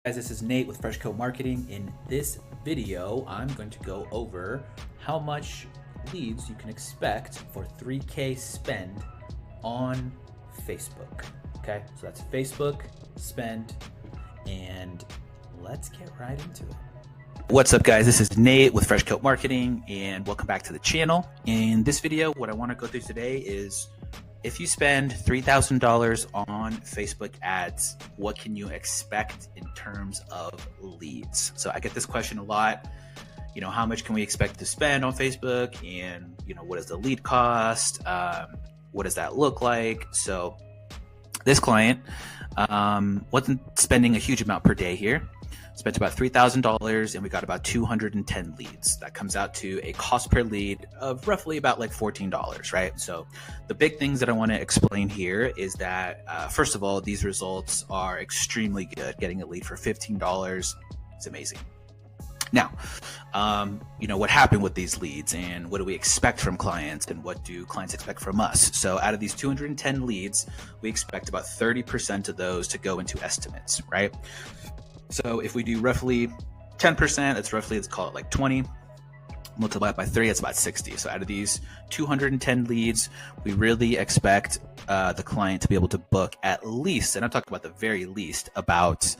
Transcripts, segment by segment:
Guys, this is Nate with Fresh Coat Marketing. In this video, I'm going to go over how much leads you can expect for 3K spend on Facebook. Okay, so that's Facebook spend, and let's get right into it. What's up, guys? This is Nate with Fresh Coat Marketing, and welcome back to the channel. In this video, what I want to go through today is if you spend $3,000 on Facebook ads, what can you expect in terms of leads? So I get this question a lot. You know, how much can we expect to spend on Facebook? And, you know, what is the lead cost? What does that look like? So this client wasn't spending a huge amount per day here. Spent about $3,000 and we got about 210 leads. That comes out to a cost per lead of roughly about like $14, right? So the big things that I want to explain here is that, first of all, these results are extremely good. Getting a lead for $15 is amazing. Now, you know, what happened with these leads and what do we expect from clients and what do clients expect from us? So out of these 210 leads, we expect about 30% of those to go into estimates, right? So if we do roughly 10%, that's roughly, let's call it like 20, multiply it by 3, that's about 60. So out of these 210 leads, we really expect the client to be able to book at least, and I'm talking about the very least, about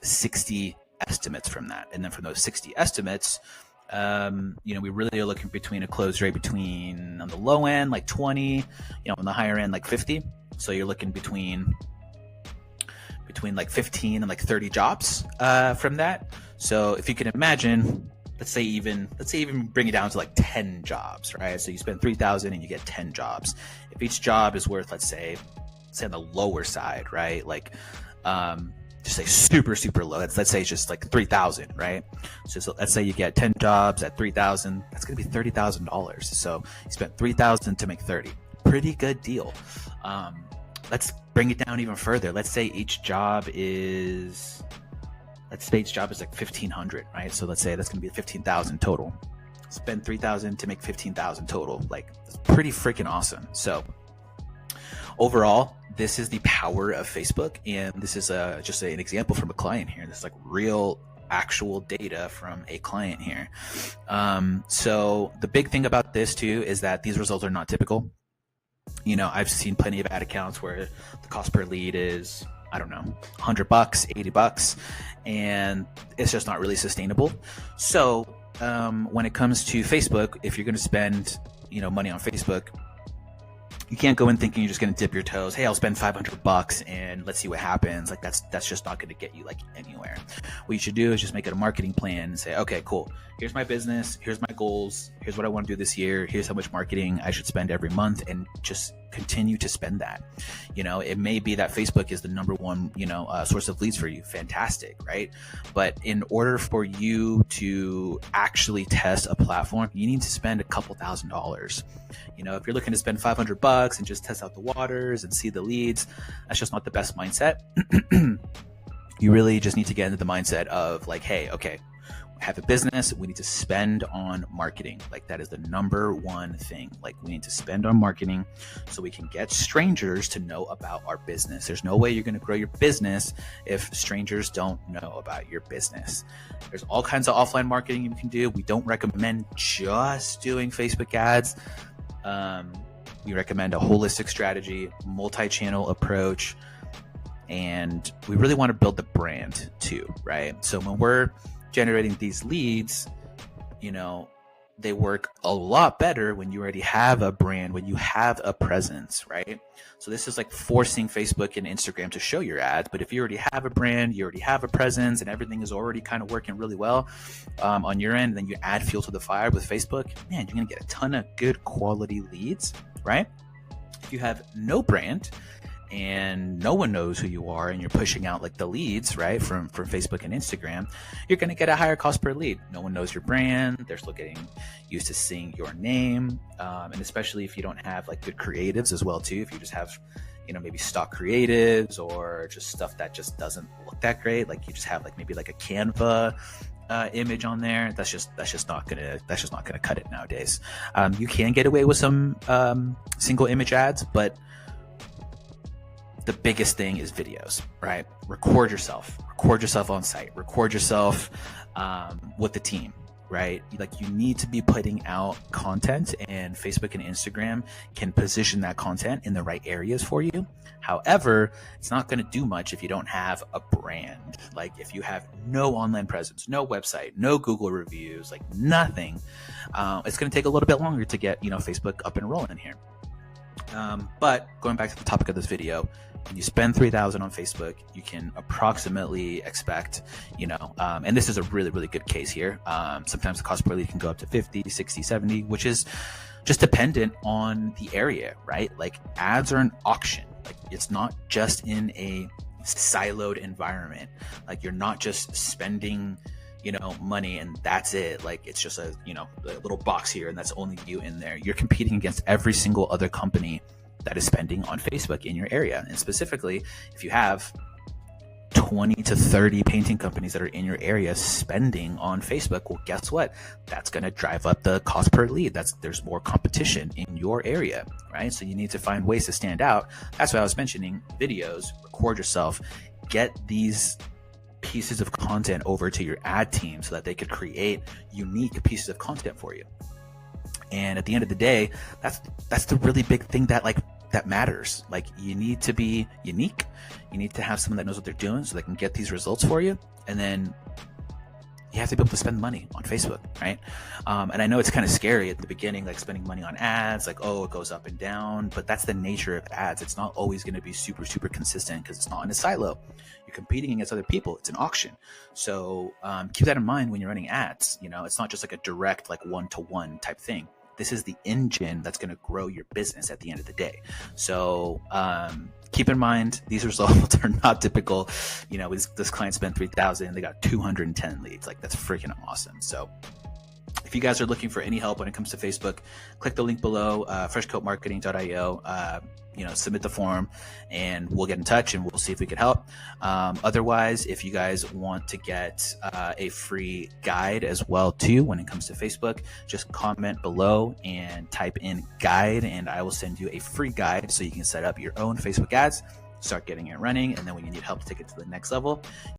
60 estimates from that. And then from those 60 estimates, you know, we really are looking between a close rate between, on the low end, like 20, you know, on the higher end, like 50. So you're looking between like 15 and like 30 jobs from that. So if you can imagine, let's say even bring it down to like 10 jobs, right? So you spend 3,000 and you get 10 jobs. If each job is worth, let's say on the lower side, right? Like, just say super low. Let's say it's just like 3,000, right? So let's say you get 10 jobs at 3,000. That's going to be $30,000. So you spent 3,000 to make 30. Pretty good deal. Let's bring it down even further. Let's say each job is like 1,500, right? So let's say that's going to be 15,000 total. Spend 3,000 to make 15,000 total. Like, that's pretty freaking awesome. So overall, this is the power of Facebook, and this is just an example from a client here. This is like real actual data from a client here. So the big thing about this too is that these results are not typical. You know, I've seen plenty of ad accounts where the cost per lead is, I don't know, $100, $80, and it's just not really sustainable. So when it comes to Facebook, if you're going to spend, you know, money on Facebook, you can't go in thinking you're just going to dip your toes. Hey, I'll spend $500 and let's see what happens. Like that's just not going to get you like anywhere. What you should do is just make it a marketing plan and say, okay, cool. Here's my business. Here's my goals. Here's what I want to do this year. Here's how much marketing I should spend every month, and just continue to spend that. You know, it may be that Facebook is the number one, you know, source of leads for you. Fantastic, right? But in order for you to actually test a platform, you need to spend a couple $1,000s. You know, if you're looking to spend $500 and just test out the waters and see the leads, that's just not the best mindset. You really just need to get into the mindset of like, hey, okay, we have a business, we need to spend on marketing. Like, that is the number one thing. Like, we need to spend on marketing so we can get strangers to know about our business. There's no way you're going to grow your business if strangers don't know about your business. There's all kinds of offline marketing you can do. We don't recommend just doing Facebook ads. We recommend a holistic strategy, multi-channel approach, and we really want to build the brand too, right? So when we're generating these leads, you know, they work a lot better when you already have a brand, when you have a presence, right? So this is like forcing Facebook and Instagram to show your ads. But if you already have a brand, you already have a presence, and everything is already kind of working really well on your end, then you add fuel to the fire with Facebook, man, you're going to get a ton of good quality leads, right? If you have no brand and no one knows who you are and you're pushing out like the leads, right, from Facebook and Instagram, you're going to get a higher cost per lead. No one knows your brand. They're still getting used to seeing your name. And especially if you don't have like good creatives as well too, if you just have, you know, maybe stock creatives or just stuff that just doesn't look that great. Like you just have like maybe like a Canva image on there. That's just not gonna cut it nowadays. You can get away with some single image ads, but the biggest thing is videos, right? Record yourself on site, record yourself with the team, right? Like, you need to be putting out content, and Facebook and Instagram can position that content in the right areas for you. However, it's not going to do much if you don't have a brand. Like, if you have no online presence, no website, no Google reviews, like nothing, it's going to take a little bit longer to get, Facebook up and rolling here. But going back to the topic of this video, when you spend $3,000 on Facebook, you can approximately expect, and this is a really, really good case here. Sometimes the cost per lead can go up to 50, 60, 70, which is just dependent on the area, right? Like, ads are an auction. Like, it's not just in a siloed environment. Like, you're not just spending money and that's it. Like, it's just a little box here and that's only you in there. You're competing against every single other company that is spending on Facebook in your area. And specifically, if you have 20 to 30 painting companies that are in your area spending on Facebook, well, guess what? That's going to drive up the cost per lead. There's more competition in your area, right? So you need to find ways to stand out. That's why I was mentioning videos. Record yourself, get these pieces of content over to your ad team so that they could create unique pieces of content for you. And at the end of the day, that's the really big thing that matters. Like, you need to be unique. You need to have someone that knows what they're doing so they can get these results for you. And then you have to be able to spend money on Facebook, right? And I know it's kind of scary at the beginning, like spending money on ads, like, oh, it goes up and down, but that's the nature of ads. It's not always going to be super, super consistent because it's not in a silo. You're competing against other people. It's an auction. So keep that in mind when you're running ads. It's not just like a direct, like one-to-one type thing. This is the engine that's going to grow your business at the end of the day. So keep in mind, these results are not typical. This client spent $3,000, they got 210 leads. Like, that's freaking awesome. So if you guys are looking for any help when it comes to Facebook, click the link below, freshcoatmarketing.io. Submit the form and we'll get in touch and we'll see if we can help. Otherwise, if you guys want to get a free guide as well too when it comes to Facebook, just comment below and type in guide and I will send you a free guide so you can set up your own Facebook ads, start getting it running, and then when you need help to take it to the next level,